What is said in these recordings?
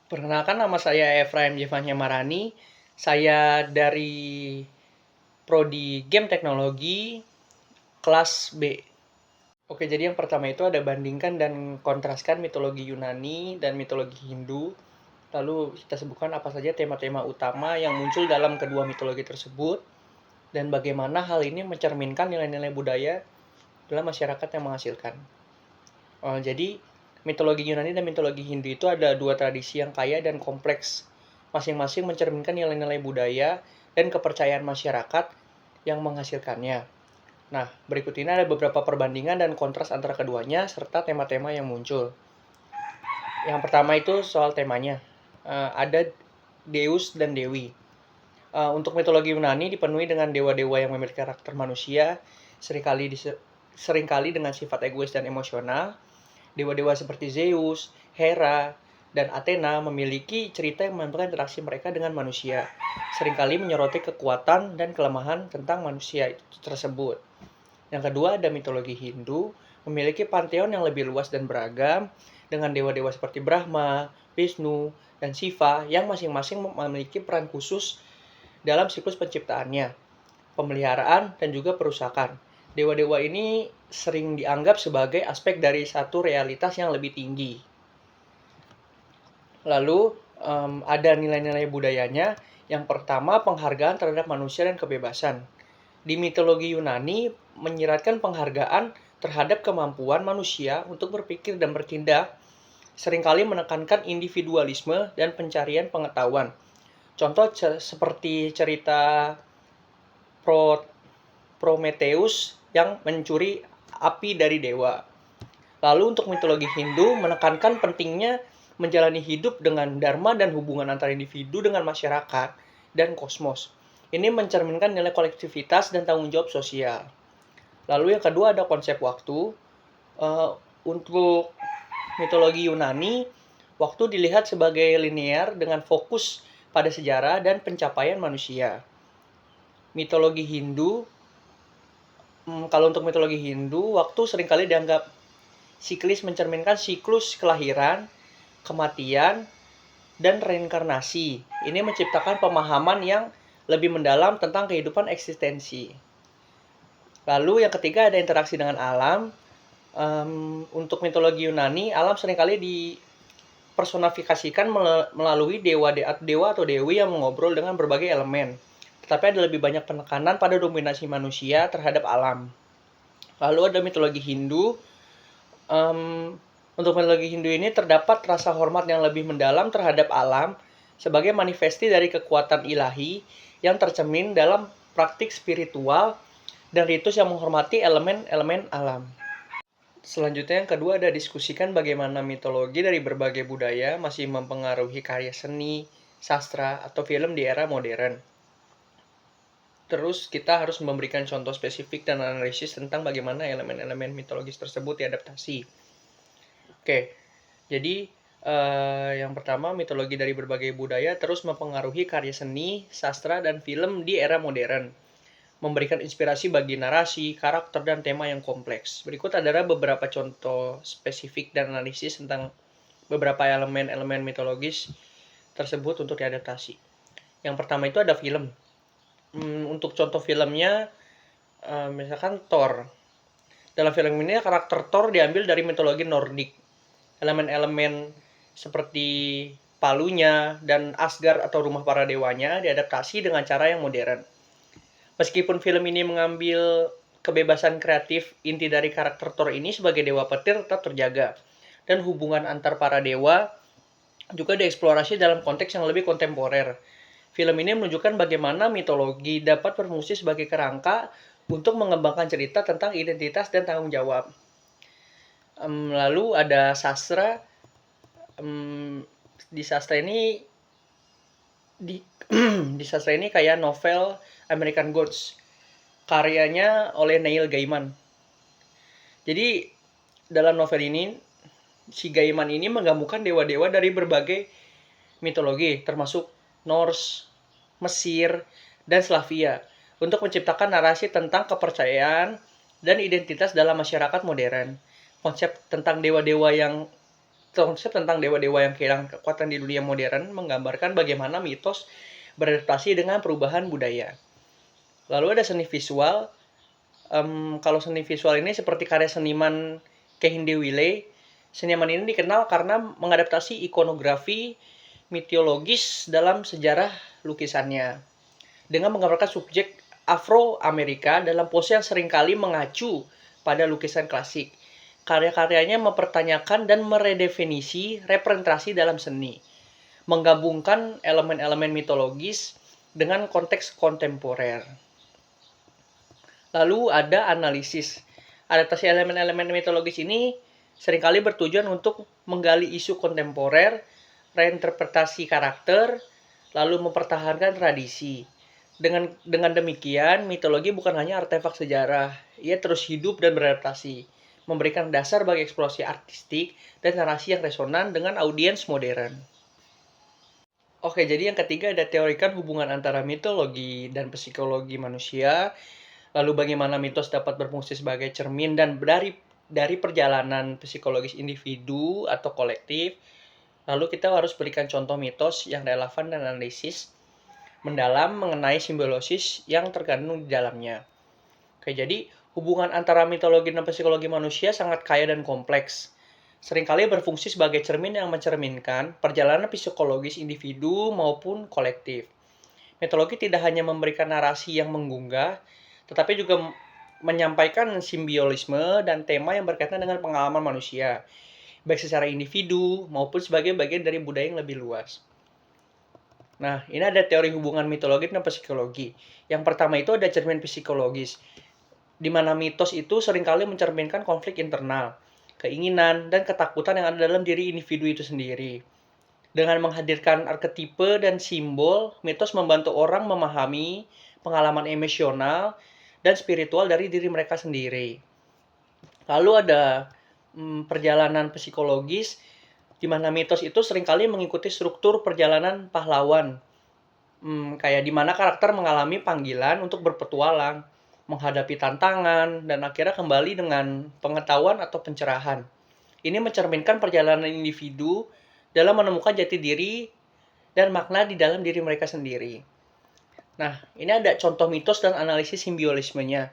Perkenalkan, nama saya Efraim Jevanya Marani. Saya dari Prodi Game Teknologi kelas B. Oke, jadi yang pertama itu ada bandingkan dan kontraskan mitologi Yunani dan mitologi Hindu. Lalu kita sebutkan apa saja tema-tema utama yang muncul dalam kedua mitologi tersebut dan bagaimana hal ini mencerminkan nilai-nilai budaya dalam masyarakat yang menghasilkan. Jadi mitologi Yunani dan mitologi Hindu itu ada dua tradisi yang kaya dan kompleks, masing-masing mencerminkan nilai-nilai budaya dan kepercayaan masyarakat yang menghasilkannya. Nah, berikut ini ada beberapa perbandingan dan kontras antara keduanya serta tema-tema yang muncul. Yang pertama itu soal temanya. Ada Deus dan Dewi. Untuk mitologi Yunani dipenuhi dengan dewa-dewa yang memiliki karakter manusia, seringkali dengan sifat egois dan emosional. Dewa-dewa seperti Zeus, Hera, dan Athena memiliki cerita yang menampilkan interaksi mereka dengan manusia, seringkali menyoroti kekuatan dan kelemahan tentang manusia tersebut. Yang kedua ada mitologi Hindu, memiliki pantheon yang lebih luas dan beragam, dengan dewa-dewa seperti Brahma, Vishnu, dan Shiva yang masing-masing memiliki peran khusus dalam siklus penciptaannya, pemeliharaan, dan juga perusakan. Dewa-dewa ini sering dianggap sebagai aspek dari satu realitas yang lebih tinggi. Lalu ada nilai-nilai budayanya. Yang pertama, penghargaan terhadap manusia dan kebebasan. Di mitologi Yunani menyiratkan penghargaan terhadap kemampuan manusia untuk berpikir dan bertindak, seringkali menekankan individualisme dan pencarian pengetahuan. Contoh seperti cerita Prometheus yang mencuri api dari dewa. Lalu untuk mitologi Hindu menekankan pentingnya menjalani hidup dengan dharma dan hubungan antara individu dengan masyarakat dan kosmos. Ini mencerminkan nilai kolektivitas dan tanggung jawab sosial. Lalu yang kedua ada konsep waktu. Untuk mitologi Yunani, waktu dilihat sebagai linear dengan fokus pada sejarah dan pencapaian manusia. Mitologi Hindu, kalau untuk mitologi Hindu, waktu seringkali dianggap siklis, mencerminkan siklus kelahiran, kematian, dan reinkarnasi. Ini menciptakan pemahaman yang lebih mendalam tentang kehidupan eksistensi. Lalu yang ketiga ada interaksi dengan alam. Untuk mitologi Yunani, alam seringkali dipersonifikasikan melalui dewa atau dewi yang mengobrol dengan berbagai elemen. Tetapi ada lebih banyak penekanan pada dominasi manusia terhadap alam. Lalu ada mitologi Hindu. Untuk mitologi Hindu ini terdapat rasa hormat yang lebih mendalam terhadap alam sebagai manifesti dari kekuatan ilahi yang tercermin dalam praktik spiritual dan ritus yang menghormati elemen-elemen alam. Selanjutnya yang kedua ada diskusikan bagaimana mitologi dari berbagai budaya masih mempengaruhi karya seni, sastra, atau film di era modern. Terus kita harus memberikan contoh spesifik dan analisis tentang bagaimana elemen-elemen mitologis tersebut diadaptasi. Oke, jadi yang pertama, mitologi dari berbagai budaya terus mempengaruhi karya seni, sastra, dan film di era modern, memberikan inspirasi bagi narasi, karakter, dan tema yang kompleks. Berikut adalah beberapa contoh spesifik dan analisis tentang beberapa elemen-elemen mitologis tersebut untuk diadaptasi. Yang pertama itu ada film. Untuk contoh filmnya, misalkan Thor. Dalam film ini karakter Thor diambil dari mitologi Nordik. Elemen-elemen seperti palunya dan Asgard atau rumah para dewanya diadaptasi dengan cara yang modern. Meskipun film ini mengambil kebebasan kreatif, inti dari karakter Thor ini sebagai dewa petir tetap terjaga. Dan hubungan antar para dewa juga dieksplorasi dalam konteks yang lebih kontemporer. Film ini menunjukkan bagaimana mitologi dapat berfungsi sebagai kerangka untuk mengembangkan cerita tentang identitas dan tanggung jawab. Lalu ada sastra. Di sastra ini di sastra ini kayak novel American Gods, karyanya oleh Neil Gaiman. Jadi dalam novel ini si Gaiman ini menggabungkan dewa-dewa dari berbagai mitologi, termasuk Norse, Mesir, dan Slavia, untuk menciptakan narasi tentang kepercayaan dan identitas dalam masyarakat modern. Konsep tentang dewa-dewa yang konsep tentang dewa-dewa yang kehilangan kekuatan di dunia modern menggambarkan bagaimana mitos beradaptasi dengan perubahan budaya. Lalu ada seni visual. Kalau seni visual ini seperti karya seniman Kehinde Wiley. Seniman ini dikenal karena mengadaptasi ikonografi mitologis dalam sejarah lukisannya dengan menggambarkan subjek Afro-Amerika dalam pose yang seringkali mengacu pada lukisan klasik. Karya-karyanya mempertanyakan dan meredefinisi representasi dalam seni, menggabungkan elemen-elemen mitologis dengan konteks kontemporer. Lalu ada analisis. Adaptasi elemen-elemen mitologis ini seringkali bertujuan untuk menggali isu kontemporer, reinterpretasi karakter, lalu mempertahankan tradisi. Dengan demikian, mitologi bukan hanya artefak sejarah, ia terus hidup dan beradaptasi, memberikan dasar bagi eksplorasi artistik dan narasi yang resonan dengan audiens modern. Oke, jadi yang ketiga ada teorikan hubungan antara mitologi dan psikologi manusia. Lalu bagaimana mitos dapat berfungsi sebagai cermin dan dari perjalanan psikologis individu atau kolektif. Lalu kita harus berikan contoh mitos yang relevan dan analisis mendalam mengenai simbiosis yang terkandung di dalamnya. Oke, jadi hubungan antara mitologi dan psikologi manusia sangat kaya dan kompleks. Seringkali berfungsi sebagai cermin yang mencerminkan perjalanan psikologis individu maupun kolektif. Mitologi tidak hanya memberikan narasi yang menggugah, tetapi juga menyampaikan simbiolisme dan tema yang berkaitan dengan pengalaman manusia, baik secara individu maupun sebagai bagian dari budaya yang lebih luas. Nah, ini ada teori hubungan mitologi dan psikologi. Yang pertama itu ada cermin psikologis, di mana mitos itu seringkali mencerminkan konflik internal, keinginan, dan ketakutan yang ada dalam diri individu itu sendiri. Dengan menghadirkan arketipe dan simbol, mitos membantu orang memahami pengalaman emosional dan spiritual dari diri mereka sendiri. Lalu ada perjalanan psikologis, di mana mitos itu seringkali mengikuti struktur perjalanan pahlawan. Kayak di mana karakter mengalami panggilan untuk berpetualang, menghadapi tantangan, dan akhirnya kembali dengan pengetahuan atau pencerahan. Ini mencerminkan perjalanan individu dalam menemukan jati diri dan makna di dalam diri mereka sendiri. Nah, ini ada contoh mitos dan analisis simbiolismenya.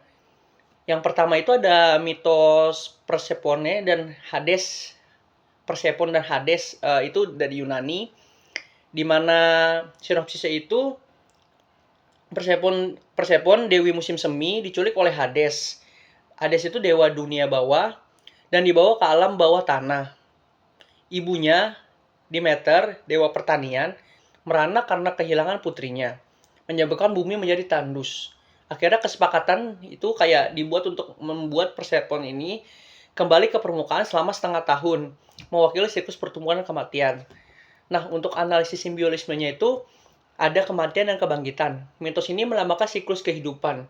Yang pertama itu ada mitos Persephone dan Hades. Persephone dan Hades itu dari Yunani, di mana sinopsisnya itu Persephone, dewi musim semi, diculik oleh Hades. Hades itu dewa dunia bawah dan dibawa ke alam bawah tanah. Ibunya, Demeter, dewa pertanian, merana karena kehilangan putrinya, menyebabkan bumi menjadi tandus. Akhirnya kesepakatan itu kayak dibuat untuk membuat Persephone ini kembali ke permukaan selama setengah tahun, mewakili siklus pertumbuhan dan kematian. Nah, untuk analisis simbiolismenya itu ada kematian dan kebangkitan. Mitos ini melambangkan siklus kehidupan,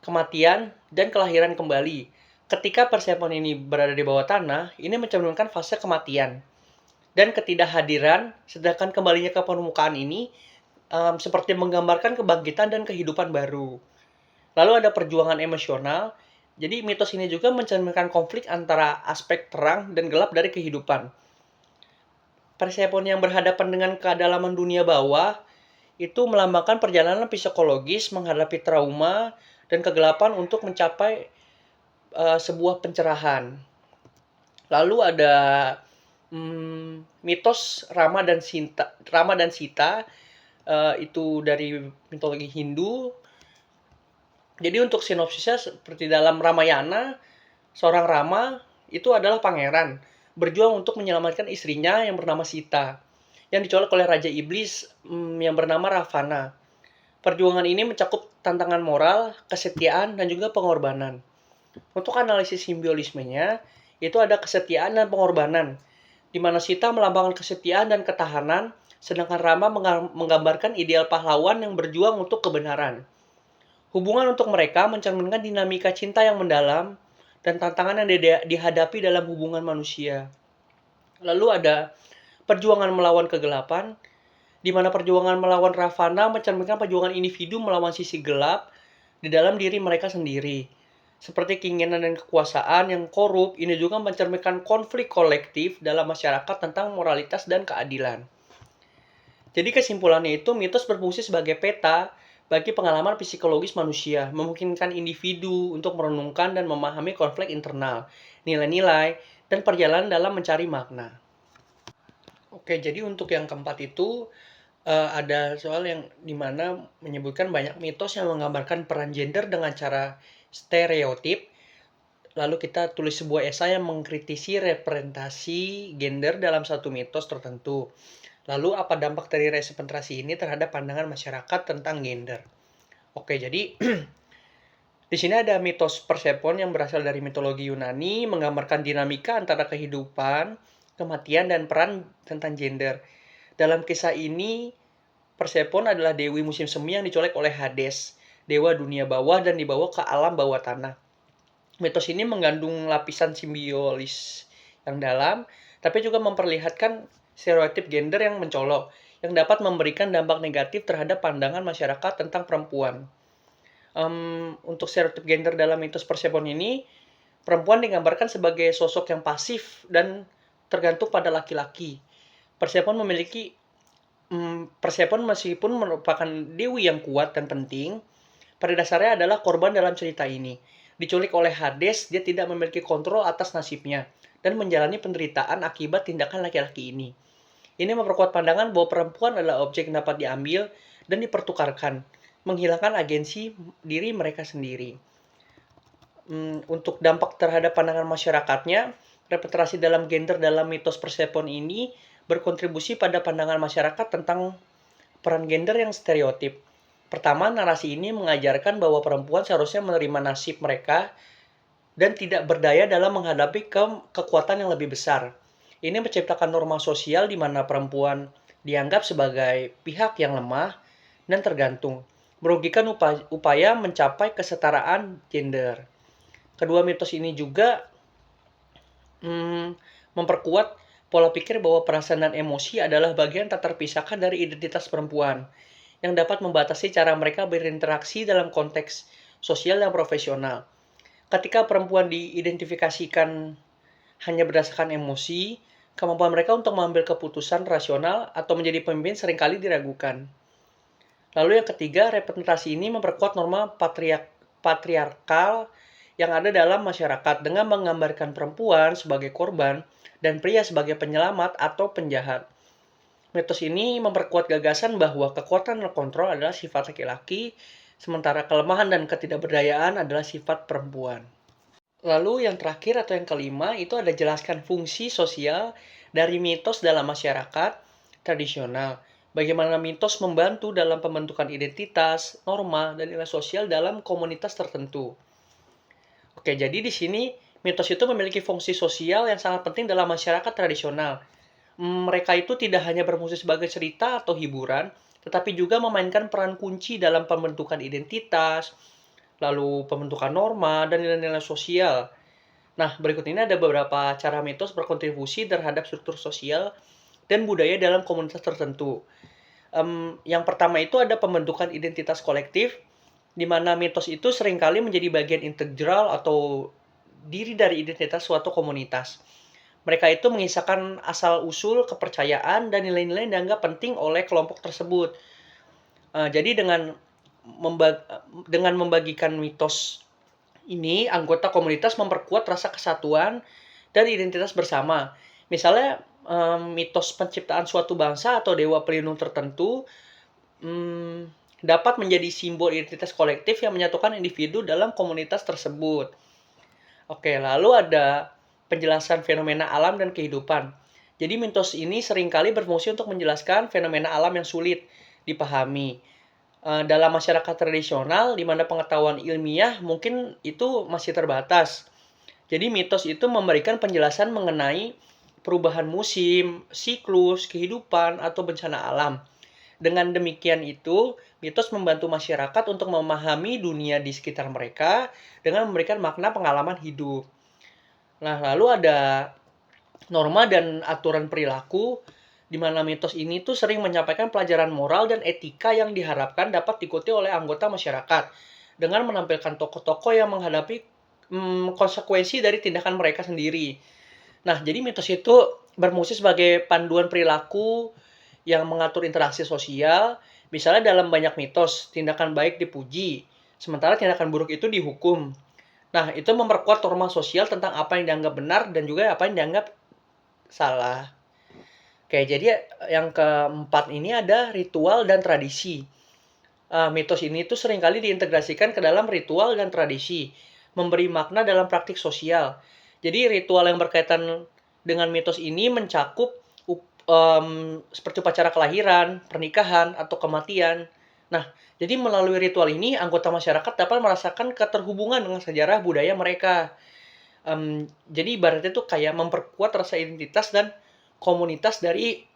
kematian, dan kelahiran kembali. Ketika Persephone ini berada di bawah tanah, ini mencerminkan fase kematian dan ketidakhadiran, sedangkan kembalinya ke permukaan ini seperti menggambarkan kebangkitan dan kehidupan baru. Lalu ada perjuangan emosional. Jadi mitos ini juga mencerminkan konflik antara aspek terang dan gelap dari kehidupan. Persephone yang berhadapan dengan kedalaman dunia bawah itu melambangkan perjalanan psikologis menghadapi trauma dan kegelapan untuk mencapai sebuah pencerahan. Lalu ada mitos Rama dan Sita itu dari mitologi Hindu. Jadi untuk sinopsisnya seperti dalam Ramayana, seorang Rama itu adalah pangeran berjuang untuk menyelamatkan istrinya yang bernama Sita, yang dicolok oleh Raja Iblis yang bernama Ravana. Perjuangan ini mencakup tantangan moral, kesetiaan, dan juga pengorbanan. Untuk analisis simbiolismenya, itu ada kesetiaan dan pengorbanan, di mana Sita melambangkan kesetiaan dan ketahanan, sedangkan Rama menggambarkan ideal pahlawan yang berjuang untuk kebenaran. Hubungan untuk mereka mencerminkan dinamika cinta yang mendalam dan tantangan yang dihadapi dalam hubungan manusia. Lalu ada perjuangan melawan kegelapan, di mana perjuangan melawan Ravana mencerminkan perjuangan individu melawan sisi gelap di dalam diri mereka sendiri. seperti keinginan dan kekuasaan yang korup, ini juga mencerminkan konflik kolektif dalam masyarakat tentang moralitas dan keadilan. Jadi kesimpulannya itu mitos berfungsi sebagai peta bagi pengalaman psikologis manusia, memungkinkan individu untuk merenungkan dan memahami konflik internal, nilai-nilai, dan perjalanan dalam mencari makna. Oke, jadi untuk yang keempat itu ada soal yang dimana menyebutkan banyak mitos yang menggambarkan peran gender dengan cara stereotip. Lalu kita tulis sebuah esai yang mengkritisi representasi gender dalam satu mitos tertentu. Lalu apa dampak dari representasi ini terhadap pandangan masyarakat tentang gender? Oke, jadi di sini ada mitos Persepon yang berasal dari mitologi Yunani, menggambarkan dinamika antara kehidupan, kematian, dan peran tentang gender. Dalam kisah ini, Persepon adalah dewi musim semi yang dicolek oleh Hades, dewa dunia bawah, dan dibawa ke alam bawah tanah. Mitos ini mengandung lapisan simbiosis yang dalam, tapi juga memperlihatkan stereotip gender yang mencolok, yang dapat memberikan dampak negatif terhadap pandangan masyarakat tentang perempuan. Untuk stereotip gender dalam mitos Persepon ini, perempuan digambarkan sebagai sosok yang pasif dan tergantung pada laki-laki. Persepon meskipun merupakan dewi yang kuat dan penting, pada dasarnya adalah korban dalam cerita ini. Diculik oleh Hades, dia tidak memiliki kontrol atas nasibnya dan menjalani penderitaan akibat tindakan laki-laki ini. Ini memperkuat pandangan bahwa perempuan adalah objek yang dapat diambil dan dipertukarkan, menghilangkan agensi diri mereka sendiri. Untuk dampak terhadap pandangan masyarakatnya, representasi dalam gender dalam mitos Persepon ini berkontribusi pada pandangan masyarakat tentang peran gender yang stereotip. Pertama, narasi ini mengajarkan bahwa perempuan seharusnya menerima nasib mereka dan tidak berdaya dalam menghadapi kekuatan yang lebih besar. Ini menciptakan norma sosial di mana perempuan dianggap sebagai pihak yang lemah dan tergantung, merugikan upaya mencapai kesetaraan gender. Kedua mitos ini juga memperkuat pola pikir bahwa perasaan dan emosi adalah bagian tak terpisahkan dari identitas perempuan, yang dapat membatasi cara mereka berinteraksi dalam konteks sosial dan profesional. Ketika perempuan diidentifikasikan hanya berdasarkan emosi, kemampuan mereka untuk mengambil keputusan rasional atau menjadi pemimpin seringkali diragukan. Lalu yang ketiga, representasi ini memperkuat norma patriarkal yang ada dalam masyarakat dengan menggambarkan perempuan sebagai korban dan pria sebagai penyelamat atau penjahat. Mitos ini memperkuat gagasan bahwa kekuatan dan kontrol adalah sifat laki-laki, sementara kelemahan dan ketidakberdayaan adalah sifat perempuan. Lalu yang terakhir atau yang kelima itu ada jelaskan fungsi sosial dari mitos dalam masyarakat tradisional. Bagaimana mitos membantu dalam pembentukan identitas, norma, dan nilai sosial dalam komunitas tertentu. Oke, jadi di sini mitos itu memiliki fungsi sosial yang sangat penting dalam masyarakat tradisional. Mereka itu tidak hanya berfungsi sebagai cerita atau hiburan, tetapi juga memainkan peran kunci dalam pembentukan identitas, lalu pembentukan norma, dan nilai-nilai sosial. Nah, berikut ini ada beberapa cara mitos berkontribusi terhadap struktur sosial dan budaya dalam komunitas tertentu. Yang pertama itu ada pembentukan identitas kolektif, di mana mitos itu seringkali menjadi bagian integral atau diri dari identitas suatu komunitas. Mereka itu mengisahkan asal-usul kepercayaan dan nilai-nilai yang dianggap penting oleh kelompok tersebut. Jadi dengan membagikan mitos ini, anggota komunitas memperkuat rasa kesatuan dan identitas bersama. Misalnya mitos penciptaan suatu bangsa atau dewa pelindung tertentu dapat menjadi simbol identitas kolektif yang menyatukan individu dalam komunitas tersebut. Oke, lalu ada penjelasan fenomena alam dan kehidupan. Jadi mitos ini seringkali berfungsi untuk menjelaskan fenomena alam yang sulit dipahami. Dalam masyarakat tradisional, di mana pengetahuan ilmiah mungkin itu masih terbatas. Jadi mitos itu memberikan penjelasan mengenai perubahan musim, siklus, kehidupan, atau bencana alam. Dengan demikian itu, mitos membantu masyarakat untuk memahami dunia di sekitar mereka dengan memberikan makna pengalaman hidup. Nah, lalu ada norma dan aturan perilaku, di mana mitos ini tuh sering menyampaikan pelajaran moral dan etika yang diharapkan dapat diikuti oleh anggota masyarakat dengan menampilkan tokoh-tokoh yang menghadapi konsekuensi dari tindakan mereka sendiri. Nah, jadi mitos itu berfungsi sebagai panduan perilaku yang mengatur interaksi sosial. Misalnya dalam banyak mitos, tindakan baik dipuji, sementara tindakan buruk itu dihukum. Nah, itu memperkuat norma sosial tentang apa yang dianggap benar dan juga apa yang dianggap salah. Oke, jadi yang keempat ini ada ritual dan tradisi. Mitos ini tuh seringkali diintegrasikan ke dalam ritual dan tradisi, memberi makna dalam praktik sosial. Jadi ritual yang berkaitan dengan mitos ini mencakup seperti upacara kelahiran, pernikahan, atau kematian. Nah, jadi melalui ritual ini anggota masyarakat dapat merasakan keterhubungan dengan sejarah budaya mereka. Jadi ibaratnya tuh kayak memperkuat rasa identitas dan komunitas dari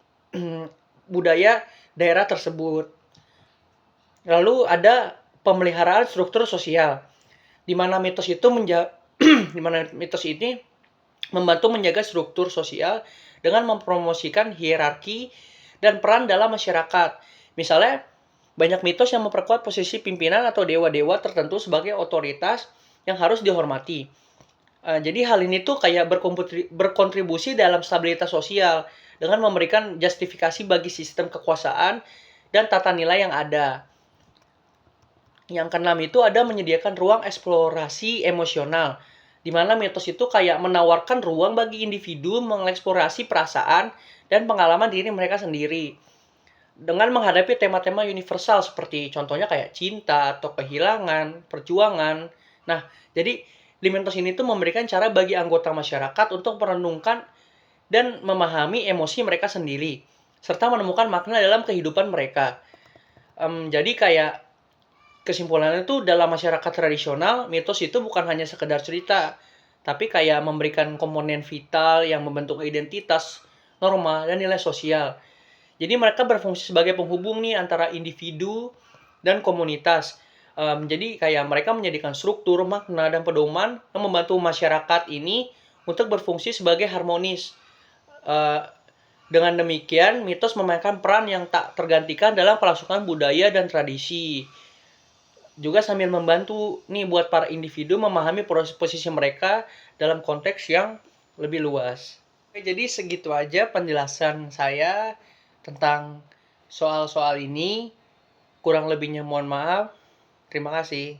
budaya daerah tersebut. Lalu ada pemeliharaan struktur sosial, di mana mitos itu di mana mitos ini membantu menjaga struktur sosial dengan mempromosikan hierarki dan peran dalam masyarakat. Misalnya, banyak mitos yang memperkuat posisi pimpinan atau dewa-dewa tertentu sebagai otoritas yang harus dihormati. Jadi hal ini tuh kayak berkontribusi dalam stabilitas sosial dengan memberikan justifikasi bagi sistem kekuasaan dan tata nilai yang ada. Yang keenam itu ada menyediakan ruang eksplorasi emosional, di mana mitos itu kayak menawarkan ruang bagi individu mengeksplorasi perasaan dan pengalaman diri mereka sendiri. Dengan menghadapi tema-tema universal seperti contohnya kayak cinta atau kehilangan, perjuangan. Nah, jadi di mitos ini tuh memberikan cara bagi anggota masyarakat untuk merenungkan dan memahami emosi mereka sendiri, serta menemukan makna dalam kehidupan mereka. Jadi kayak kesimpulannya tuh dalam masyarakat tradisional, mitos itu bukan hanya sekedar cerita, tapi kayak memberikan komponen vital yang membentuk identitas, norma, dan nilai sosial. Jadi mereka berfungsi sebagai penghubung nih antara individu dan komunitas. Jadi kayak mereka menjadikan struktur, makna, dan pedoman yang membantu masyarakat ini untuk berfungsi sebagai harmonis. Uh, dengan demikian, mitos memainkan peran yang tak tergantikan dalam kelangsungan budaya dan tradisi. Juga sambil membantu nih buat para individu memahami posisi mereka dalam konteks yang lebih luas. Oke, jadi segitu aja penjelasan saya tentang soal-soal ini. Kurang lebihnya mohon maaf. Terima kasih.